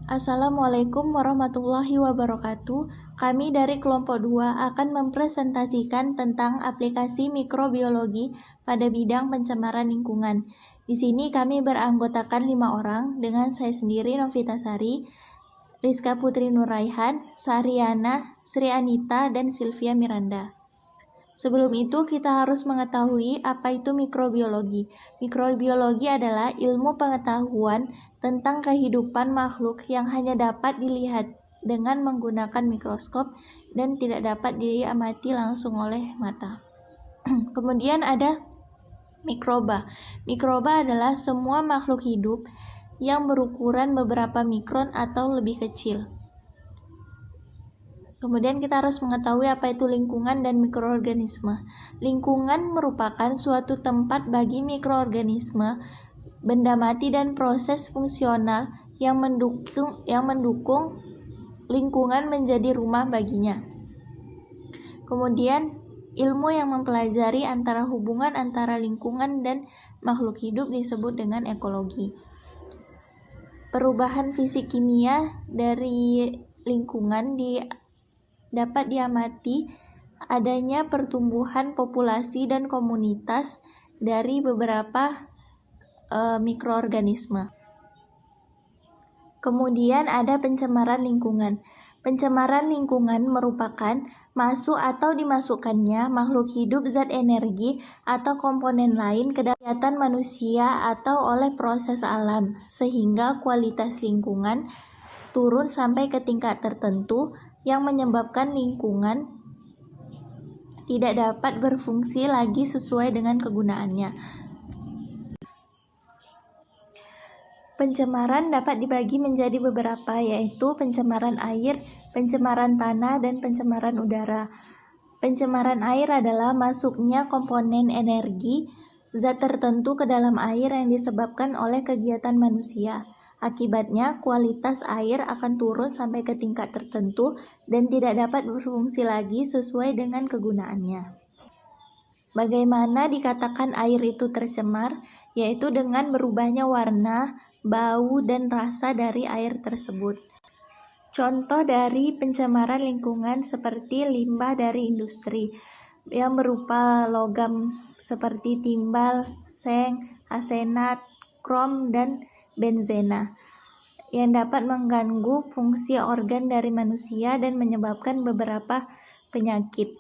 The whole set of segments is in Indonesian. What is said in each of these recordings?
Assalamualaikum warahmatullahi wabarakatuh. Kami dari kelompok 2 akan mempresentasikan tentang aplikasi mikrobiologi pada bidang pencemaran lingkungan. Di sini kami beranggotakan 5 orang dengan saya sendiri Novita Sari, Rizka Putri Nuraihan, Sariana, Sri Anita, dan Sylvia Miranda. Sebelum itu kita harus mengetahui apa itu mikrobiologi. Mikrobiologi adalah ilmu pengetahuan tentang kehidupan makhluk yang hanya dapat dilihat dengan menggunakan mikroskop dan tidak dapat diamati langsung oleh mata. Kemudian ada mikroba. Mikroba adalah semua makhluk hidup yang berukuran beberapa mikron atau lebih kecil. Kemudian kita harus mengetahui apa itu lingkungan dan mikroorganisme. Lingkungan merupakan suatu tempat bagi mikroorganisme, benda mati dan proses fungsional yang mendukung lingkungan menjadi rumah baginya. Kemudian ilmu yang mempelajari antara hubungan antara lingkungan dan makhluk hidup disebut dengan ekologi. Perubahan fisik kimia dari lingkungan dapat diamati adanya pertumbuhan populasi dan komunitas dari beberapa mikroorganisme. Kemudian ada pencemaran lingkungan. Pencemaran lingkungan merupakan masuk atau dimasukkannya makhluk hidup, zat energi, atau komponen lain ke dalam kegiatan manusia atau oleh proses alam, sehingga kualitas lingkungan turun sampai ke tingkat tertentu yang menyebabkan lingkungan tidak dapat berfungsi lagi sesuai dengan kegunaannya. Pencemaran dapat dibagi menjadi beberapa, yaitu pencemaran air, pencemaran tanah, dan pencemaran udara. Pencemaran air adalah masuknya komponen energi, zat tertentu ke dalam air yang disebabkan oleh kegiatan manusia. Akibatnya, kualitas air akan turun sampai ke tingkat tertentu dan tidak dapat berfungsi lagi sesuai dengan kegunaannya. Bagaimana dikatakan air itu tercemar? Yaitu dengan berubahnya warna, bau, dan rasa dari air tersebut. Contoh dari pencemaran lingkungan seperti limbah dari industri yang berupa logam seperti timbal, seng, arsenat, krom, dan benzena yang dapat mengganggu fungsi organ dari manusia dan menyebabkan beberapa penyakit.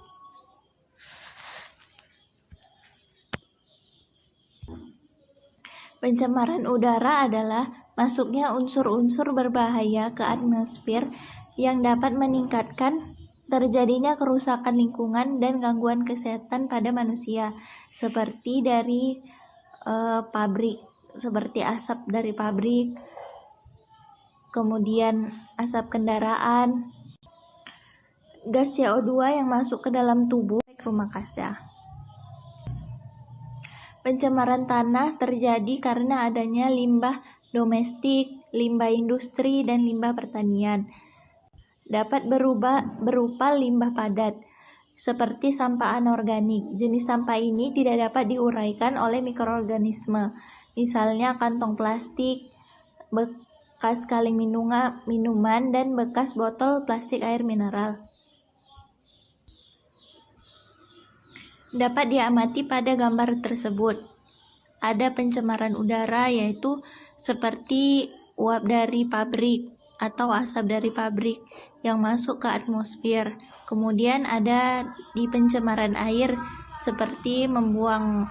Pencemaran udara adalah masuknya unsur-unsur berbahaya ke atmosfer yang dapat meningkatkan terjadinya kerusakan lingkungan dan gangguan kesehatan pada manusia, seperti dari pabrik, seperti asap dari pabrik, kemudian asap kendaraan, gas CO2 yang masuk ke dalam tubuh rumah kaca. Pencemaran tanah terjadi karena adanya limbah domestik, limbah industri, dan limbah pertanian. Dapat berupa limbah padat, seperti sampah anorganik. Jenis sampah ini tidak dapat diuraikan oleh mikroorganisme, misalnya kantong plastik, bekas kaleng minuman, dan bekas botol plastik air mineral. Dapat diamati pada gambar tersebut. Ada pencemaran udara, yaitu seperti uap dari pabrik atau asap dari pabrik yang masuk ke atmosfer. Kemudian ada di pencemaran air seperti membuang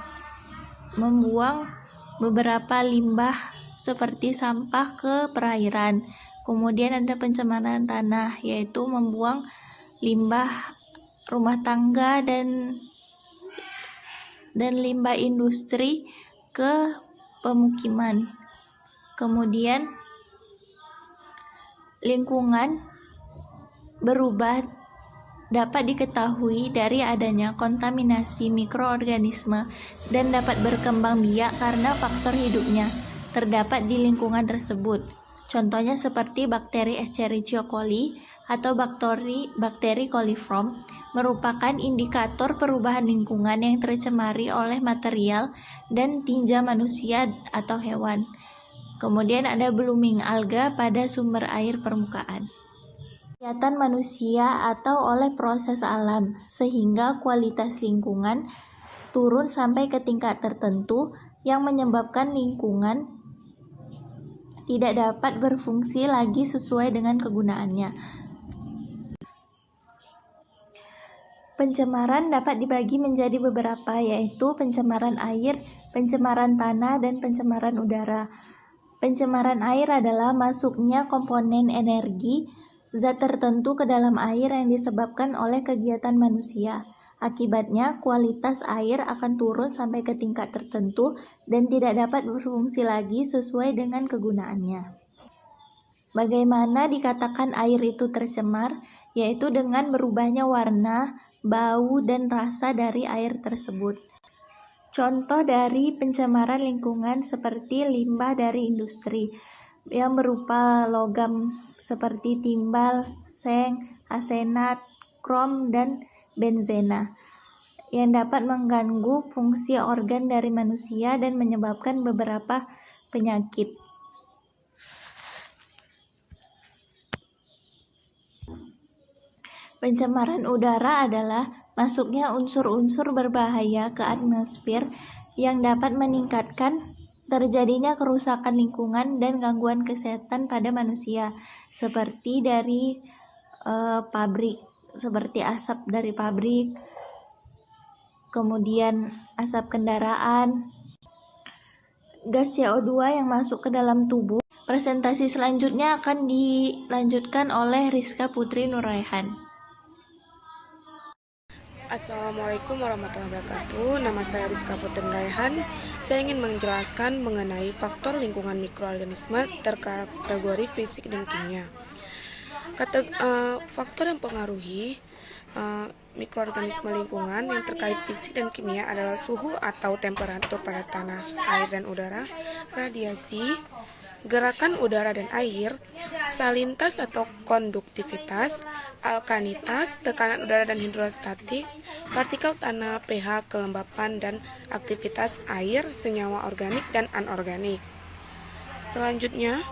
beberapa limbah seperti sampah ke perairan. Kemudian ada pencemaran tanah, yaitu membuang limbah rumah tangga dan limbah industri ke pemukiman. Kemudian lingkungan berubah dapat diketahui dari adanya kontaminasi mikroorganisme dan dapat berkembang biak karena faktor hidupnya terdapat di lingkungan tersebut. Contohnya seperti bakteri Escherichia coli atau bakteri coliform merupakan indikator perubahan lingkungan yang tercemari oleh material dan tinja manusia atau hewan. Kemudian ada blooming alga pada sumber air permukaan. Kegiatan manusia atau oleh proses alam, sehingga kualitas lingkungan turun sampai ke tingkat tertentu yang menyebabkan lingkungan tidak dapat berfungsi lagi sesuai dengan kegunaannya. Pencemaran dapat dibagi menjadi beberapa, yaitu pencemaran air, pencemaran tanah, dan pencemaran udara. Pencemaran air adalah masuknya komponen energi zat tertentu ke dalam air yang disebabkan oleh kegiatan manusia. Akibatnya, kualitas air akan turun sampai ke tingkat tertentu dan tidak dapat berfungsi lagi sesuai dengan kegunaannya. Bagaimana dikatakan air itu tercemar? Yaitu dengan berubahnya warna, bau, dan rasa dari air tersebut. Contoh dari pencemaran lingkungan seperti limbah dari industri yang berupa logam seperti timbal, seng, arsenat, krom, dan benzena yang dapat mengganggu fungsi organ dari manusia dan menyebabkan beberapa penyakit. Pencemaran udara adalah masuknya unsur-unsur berbahaya ke atmosfer yang dapat meningkatkan terjadinya kerusakan lingkungan dan gangguan kesehatan pada manusia, seperti dari pabrik, seperti asap dari pabrik, kemudian asap kendaraan, gas CO2 yang masuk ke dalam tubuh. Presentasi selanjutnya akan dilanjutkan oleh Rizka Putri Nurraihan. Assalamualaikum warahmatullahi wabarakatuh. Nama saya Rizka Putri Nurraihan. Saya ingin menjelaskan mengenai faktor lingkungan mikroorganisme terkategori fisik dan kimia. Faktor yang mempengaruhi mikroorganisme lingkungan yang terkait fisik dan kimia adalah suhu atau temperatur pada tanah, air dan udara, radiasi, gerakan udara dan air, salintas atau konduktivitas, alkanitas, tekanan udara dan hidrostatik, partikel tanah, pH, kelembapan, dan aktivitas air, senyawa organik dan anorganik. Selanjutnya,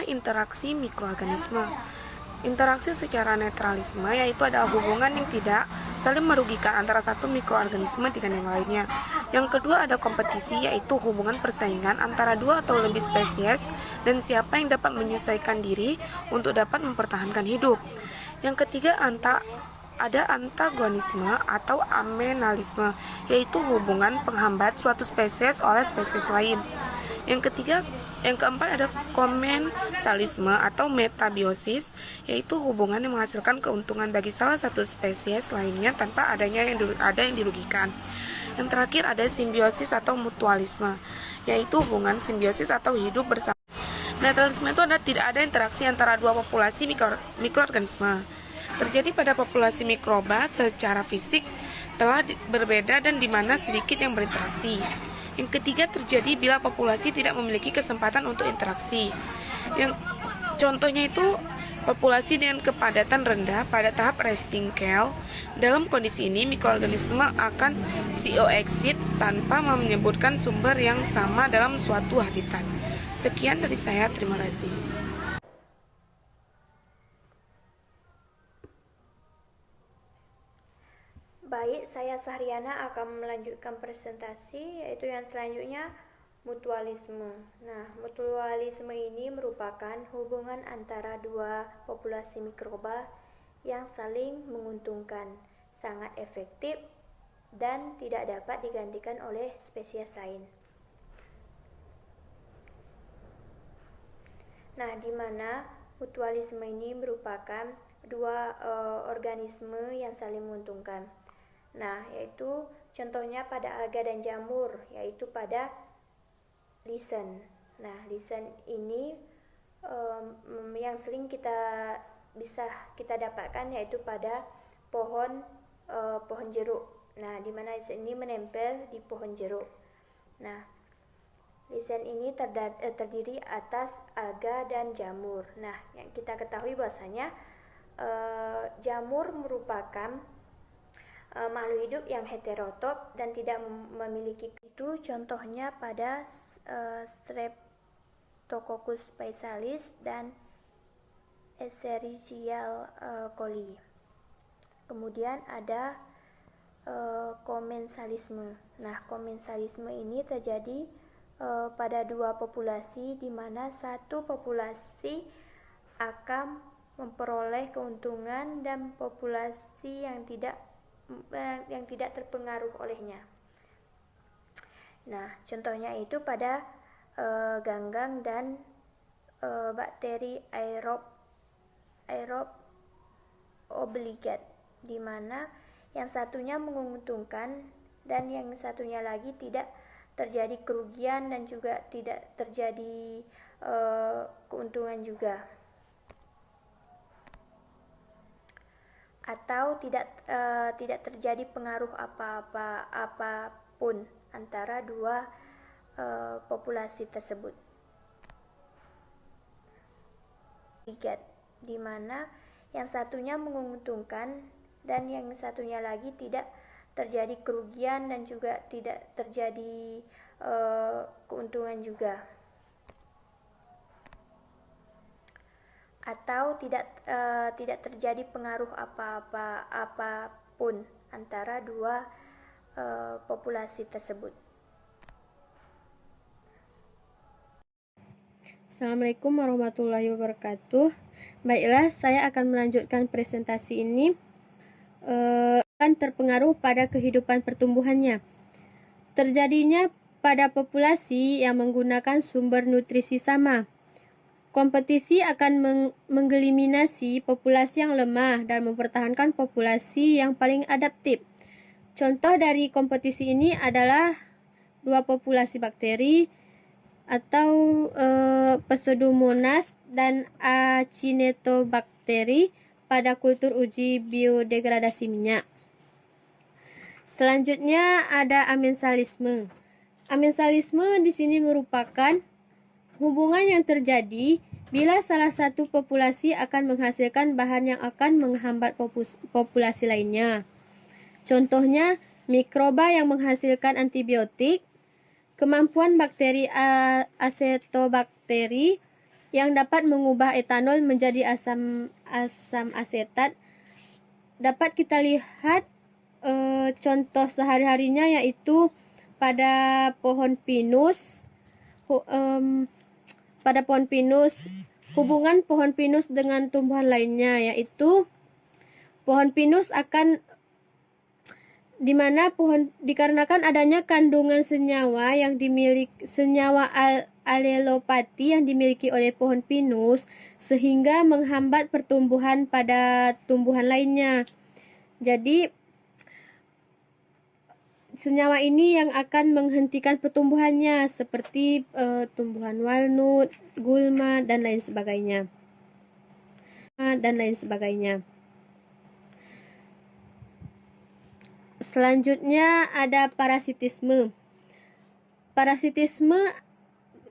interaksi mikroorganisme. Interaksi secara netralisme yaitu adalah hubungan yang tidak saling merugikan antara satu mikroorganisme dengan yang lainnya. Yang kedua ada kompetisi, yaitu hubungan persaingan antara dua atau lebih spesies dan siapa yang dapat menyesuaikan diri untuk dapat mempertahankan hidup. Yang ketiga ada antagonisme atau amenalisme, yaitu hubungan penghambat suatu spesies oleh spesies lain. Yang keempat ada komensalisme atau metabiosis, yaitu hubungan yang menghasilkan keuntungan bagi salah satu spesies lainnya tanpa ada yang dirugikan. Yang terakhir ada simbiosis atau mutualisme, yaitu hubungan simbiosis atau hidup bersama. Netralisme itu tidak ada interaksi antara dua populasi mikroorganisme. Terjadi pada populasi mikroba secara fisik telah berbeda dan di mana sedikit yang berinteraksi. Yang ketiga terjadi bila populasi tidak memiliki kesempatan untuk interaksi. Yang contohnya itu populasi dengan kepadatan rendah pada tahap resting cell. Dalam kondisi ini mikroorganisme akan coexist tanpa menyebutkan sumber yang sama dalam suatu habitat. Sekian dari saya, terima kasih. Baik, saya Sahriana akan melanjutkan presentasi, yaitu yang selanjutnya mutualisme. Nah, mutualisme ini merupakan hubungan antara dua populasi mikroba yang saling menguntungkan, sangat efektif dan tidak dapat digantikan oleh spesies lain. Nah, di mana mutualisme ini merupakan dua organisme yang saling menguntungkan. Nah, yaitu contohnya pada alga dan jamur, yaitu pada lisen. Nah, lisen ini yang sering bisa kita dapatkan yaitu pada pohon jeruk. Nah, di mana lisen ini menempel di pohon jeruk. Nah, Lisen ini terdiri atas alga dan jamur. Nah, yang kita ketahui bahwasanya jamur merupakan makhluk hidup yang heterotop dan tidak memiliki itu, contohnya pada Streptococcus physalis dan Escherichia coli. Kemudian ada komensalisme. Nah, komensalisme ini terjadi pada dua populasi, di mana satu populasi akan memperoleh keuntungan dan populasi yang tidak terpengaruh olehnya. Nah, contohnya itu pada ganggang dan bakteri aerob obligat, di mana yang satunya menguntungkan dan yang satunya lagi tidak terjadi kerugian dan juga tidak terjadi keuntungan juga, atau tidak terjadi pengaruh apapun antara dua populasi tersebut. Di mana yang satunya menguntungkan dan yang satunya lagi tidak terjadi kerugian dan juga tidak terjadi keuntungan juga, atau tidak terjadi pengaruh apapun antara dua populasi tersebut. Assalamualaikum warahmatullahi wabarakatuh. Baiklah, saya akan melanjutkan presentasi ini. Akan terpengaruh pada kehidupan pertumbuhannya. Terjadinya pada populasi yang menggunakan sumber nutrisi sama. Kompetisi akan mengeliminasi populasi yang lemah dan mempertahankan populasi yang paling adaptif. Contoh dari kompetisi ini adalah dua populasi bakteri atau Pseudomonas dan Acinetobacter pada kultur uji biodegradasi minyak. Selanjutnya ada amensalisme. Amensalisme di sini merupakan hubungan yang terjadi bila salah satu populasi akan menghasilkan bahan yang akan menghambat populasi lainnya. Contohnya, mikroba yang menghasilkan antibiotik, kemampuan bakteri acetobacter yang dapat mengubah etanol menjadi asam asetat. Dapat kita lihat contoh sehari-harinya, yaitu pada pohon pinus. Pada pohon pinus, hubungan pohon pinus dengan tumbuhan lainnya, yaitu pohon pinus akan dikarenakan adanya kandungan senyawa alelopati yang dimiliki oleh pohon pinus, sehingga menghambat pertumbuhan pada tumbuhan lainnya. Jadi senyawa ini yang akan menghentikan pertumbuhannya, seperti tumbuhan walnut, gulma, dan lain sebagainya. Selanjutnya ada parasitisme. Parasitisme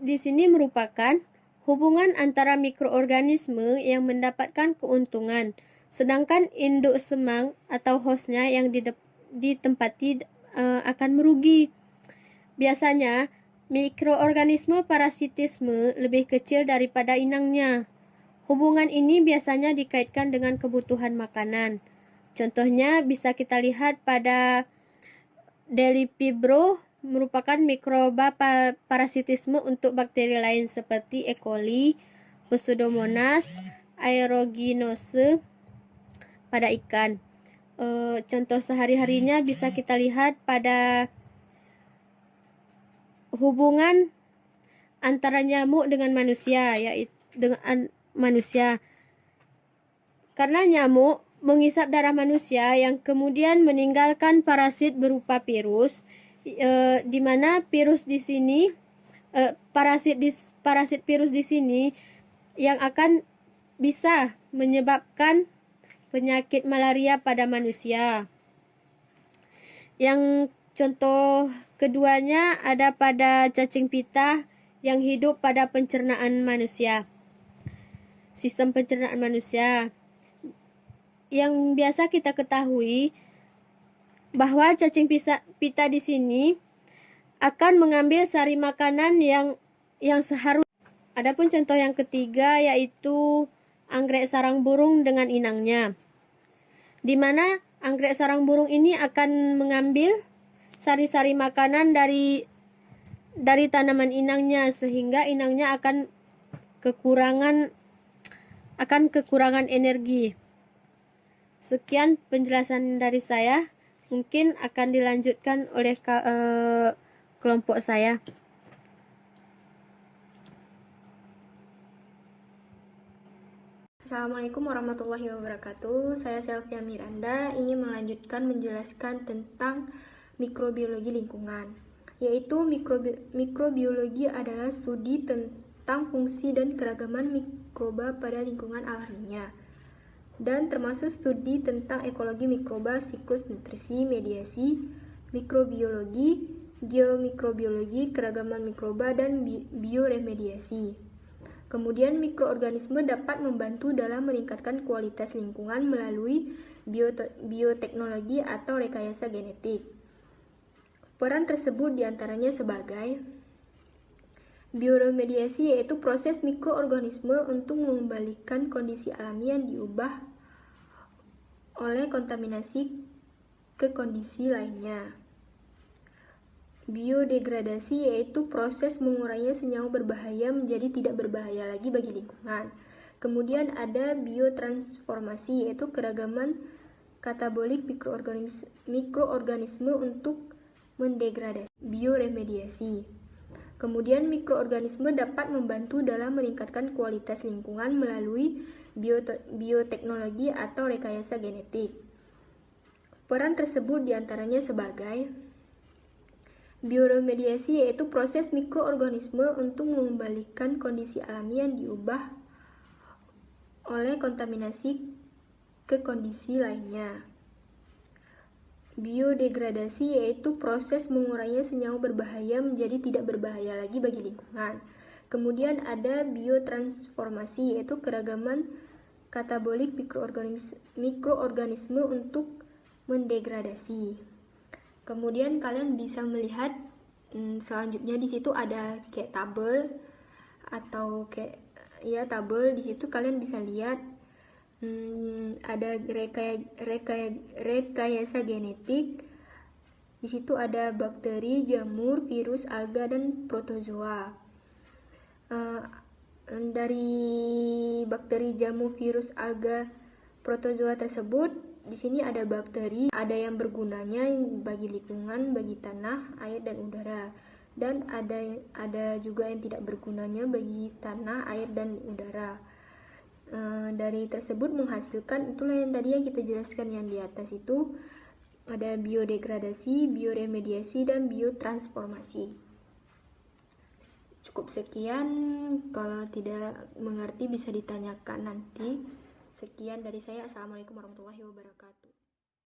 di sini merupakan hubungan antara mikroorganisme yang mendapatkan keuntungan, sedangkan induk semang atau hostnya yang ditempati akan merugi. Biasanya, mikroorganisme parasitisme lebih kecil daripada inangnya. Hubungan ini biasanya dikaitkan dengan kebutuhan makanan. Contohnya bisa kita lihat pada Delifibro, merupakan mikroba parasitisme untuk bakteri lain seperti E. coli, Pseudomonas aeruginosa pada ikan. Contoh sehari-harinya bisa kita lihat pada hubungan antara nyamuk dengan manusia, yaitu dengan manusia. Karena nyamuk menghisap darah manusia yang kemudian meninggalkan parasit berupa virus, di mana virus di sini parasit virus di sini yang akan bisa menyebabkan penyakit malaria pada manusia. Yang contoh keduanya ada pada cacing pita yang hidup pada pencernaan manusia. Sistem pencernaan manusia. Yang biasa kita ketahui bahwa cacing pita di sini akan mengambil sari makanan yang seharusnya. Adapun contoh yang ketiga yaitu anggrek sarang burung dengan inangnya, di mana anggrek sarang burung ini akan mengambil sari-sari makanan dari tanaman inangnya, sehingga inangnya akan kekurangan energi. Sekian penjelasan dari saya, mungkin akan dilanjutkan oleh kelompok saya. Assalamualaikum warahmatullahi wabarakatuh. Saya Selvia Miranda ingin melanjutkan menjelaskan tentang mikrobiologi lingkungan, yaitu mikrobiologi adalah studi tentang fungsi dan keragaman mikroba pada lingkungan alaminya, dan termasuk studi tentang ekologi mikroba, siklus nutrisi, mediasi, mikrobiologi, geomikrobiologi, keragaman mikroba, dan bioremediasi. Kemudian mikroorganisme dapat membantu dalam meningkatkan kualitas lingkungan melalui bioteknologi atau rekayasa genetik. Peran tersebut diantaranya sebagai bioremediasi, yaitu proses mikroorganisme untuk mengembalikan kondisi alami yang diubah oleh kontaminasi ke kondisi lainnya. Biodegradasi yaitu proses mengurangi senyawa berbahaya menjadi tidak berbahaya lagi bagi lingkungan. Kemudian ada biotransformasi, yaitu keragaman katabolik mikroorganisme untuk mendegradasi. Bioremediasi. Kemudian mikroorganisme dapat membantu dalam meningkatkan kualitas lingkungan melalui bioteknologi atau rekayasa genetik. Peran tersebut diantaranya sebagai bioremediasi, yaitu proses mikroorganisme untuk mengembalikan kondisi alami yang diubah oleh kontaminasi ke kondisi lainnya. Biodegradasi yaitu proses mengurangi senyawa berbahaya menjadi tidak berbahaya lagi bagi lingkungan. Kemudian ada biotransformasi, yaitu keragaman katabolik mikroorganisme untuk mendegradasi. Kemudian kalian bisa melihat selanjutnya di situ ada kayak tabel atau kayak tabel. Di situ kalian bisa lihat ada rekayasa genetik. Di situ ada bakteri, jamur, virus, alga, dan protozoa. Dari bakteri, jamur, virus, alga, protozoa tersebut, di sini ada bakteri, ada yang bergunanya bagi lingkungan, bagi tanah, air, dan udara. Dan ada juga yang tidak bergunanya bagi tanah, air, dan udara. Dari tersebut menghasilkan, itulah yang tadi yang kita jelaskan yang di atas itu, ada biodegradasi, bioremediasi, dan biotransformasi. Cukup sekian, kalau tidak mengerti bisa ditanyakan nanti. Sekian dari saya. Assalamualaikum warahmatullahi wabarakatuh.